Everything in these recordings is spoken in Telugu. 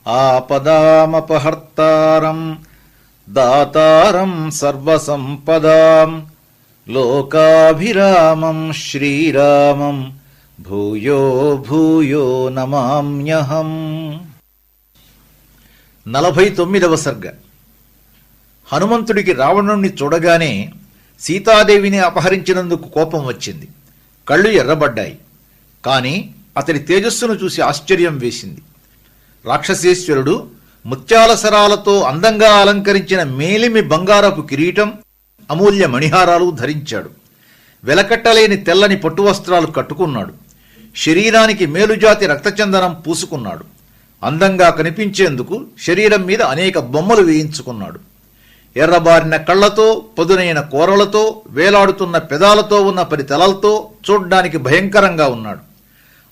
ఆపదామపహర్తారం దాతారం సర్వసంపదాం లోకాభిరామం శ్రీరామం భూయో భూయో నమామ్యహం. 49వ సర్గ. హనుమంతుడికి రావణుణ్ణి చూడగానే సీతాదేవిని అపహరించినందుకు కోపం వచ్చింది. కళ్ళు ఎర్రబడ్డాయి. కాని అతడి తేజస్సును చూసి ఆశ్చర్యం వేసింది. రాక్షసేశ్వరుడు ముత్యాల సరాలతో అందంగా అలంకరించిన మేలిమి బంగారపు కిరీటం, అమూల్య మణిహారాలు ధరించాడు. వెలకట్టలేని తెల్లని పట్టువస్త్రాలు కట్టుకున్నాడు. శరీరానికి మేలుజాతి రక్తచందనం పూసుకున్నాడు. అందంగా కనిపించేందుకు శరీరం మీద అనేక బొమ్మలు వేయించుకున్నాడు. ఎర్రబారిన కళ్లతో, పదునైన కోరలతో, వేలాడుతున్న పెదాలతో ఉన్న పరితలలతో చూడ్డానికి భయంకరంగా ఉన్నాడు.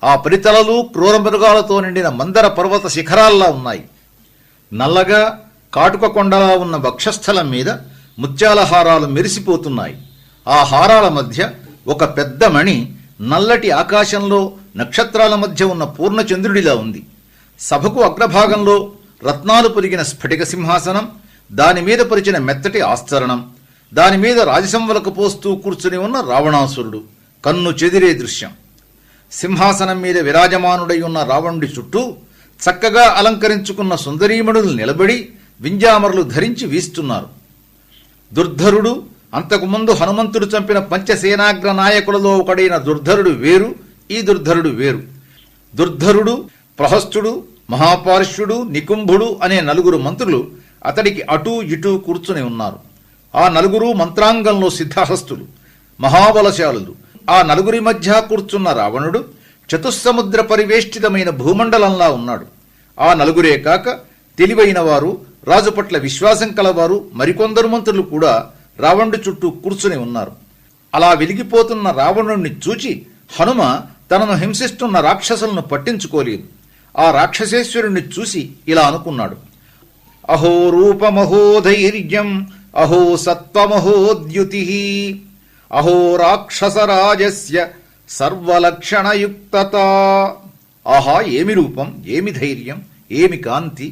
ఆ పరితలలు క్రూరమృగాలతో నిండిన మందర పర్వత శిఖరాల్లా ఉన్నాయి. నల్లగా కాటుక కొండలా ఉన్న వక్షస్థలం మీద ముత్యాల హారాలు మెరిసిపోతున్నాయి. ఆ హారాల మధ్య ఒక పెద్ద మణి నల్లటి ఆకాశంలో నక్షత్రాల మధ్య ఉన్న పూర్ణచంద్రుడిలా ఉంది. సభకు అగ్రభాగంలో రత్నాలు పొదిగిన స్ఫటిక సింహాసనం, దానిమీద పరిచిన మెత్తటి ఆస్తరణం, దానిమీద రాజసంవలకు పోస్తూ కూర్చుని ఉన్న రావణాసురుడు కన్ను చెదిరే దృశ్యం. సింహాసనం మీద విరాజమానుడై ఉన్న రావణుడి చుట్టూ చక్కగా అలంకరించుకున్న సుందరీమణులు నిలబడి వింజామరులు ధరించి వీస్తున్నారు. దుర్ధరుడు, అంతకుముందు హనుమంతుడు చంపిన పంచసేనాగ్ర నాయకులలో ఒకడైన దుర్ధరుడు వేరు, ఈ దుర్ధరుడు వేరు. దుర్ధరుడు, ప్రహస్తుడు, మహాపార్ష్యుడు, నికుంభుడు అనే నలుగురు మంత్రులు అతడికి అటూ ఇటూ కూర్చుని ఉన్నారు. ఆ నలుగురు మంత్రాంగంలో సిద్ధహస్తులు, మహాబలశాలులు. ఆ నలుగురి మధ్య కూర్చున్న రావణుడు చతుస్సముద్ర పరివేష్టితమైన భూమండలంలా ఉన్నాడు. ఆ నలుగురే కాక తెలివైన వారు, రాజు పట్ల విశ్వాసం కలవారు మరికొందరు మంత్రులు కూడా రావణుడి చుట్టూ కూర్చుని ఉన్నారు. అలా వెలిగిపోతున్న రావణుణ్ణి చూచి హనుమ తనను హింసిస్తున్న రాక్షసులను పట్టించుకోలేదు. ఆ రాక్షసేశ్వరుణ్ణి చూసి ఇలా అనుకున్నాడు: అహో రూపమహో ధైర్యం, అహో సత్వమహోద్యుతి, అహో రాక్షసరాజస్య సర్వలక్షణయుక్తత. ఆహా, ఏమి రూపం, ఏమి ధైర్యం, ఏమి కాంతి!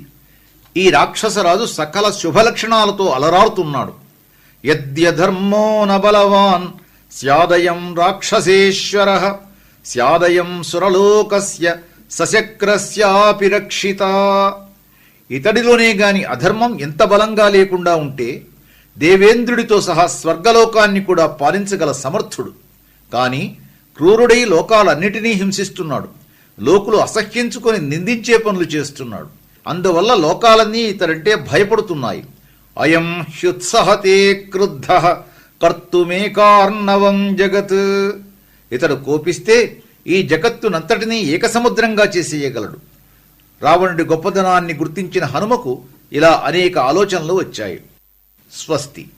ఈ రాక్షసరాజు సకల శుభలక్షణాలతో అలరారుతున్నాడు. యద్యధర్మో నబలవాన్ స్యాదయం రాక్షసేశ్వర, స్యాదయం సురలోకస్య సశక్రస్యాపి రక్షిత. ఇతడిలోనే గాని అధర్మం ఎంత బలంగా లేకుండా ఉంటే దేవేంద్రుడితో సహా స్వర్గలోకాన్ని కూడా పాలించగల సమర్థుడు. కాని క్రూరుడై లోకాలన్నిటినీ హింసిస్తున్నాడు. లోకులు అసహ్యించుకొని నిందించే పనులు చేస్తున్నాడు. అందువల్ల లోకాలన్నీ ఇతడంటే భయపడుతున్నాయి. అయం హ్యుత్సహతే క్రుద్ధః కర్తుమేకార్ణవం జగత్. ఇతడు కోపిస్తే ఈ జగత్తునంతటినీ ఏకసముద్రంగా చేసేయగలడు. రావణుడి గొప్పదనాన్ని గుర్తించిన హనుమకు ఇలా అనేక ఆలోచనలు వచ్చాయి. స్వస్తి.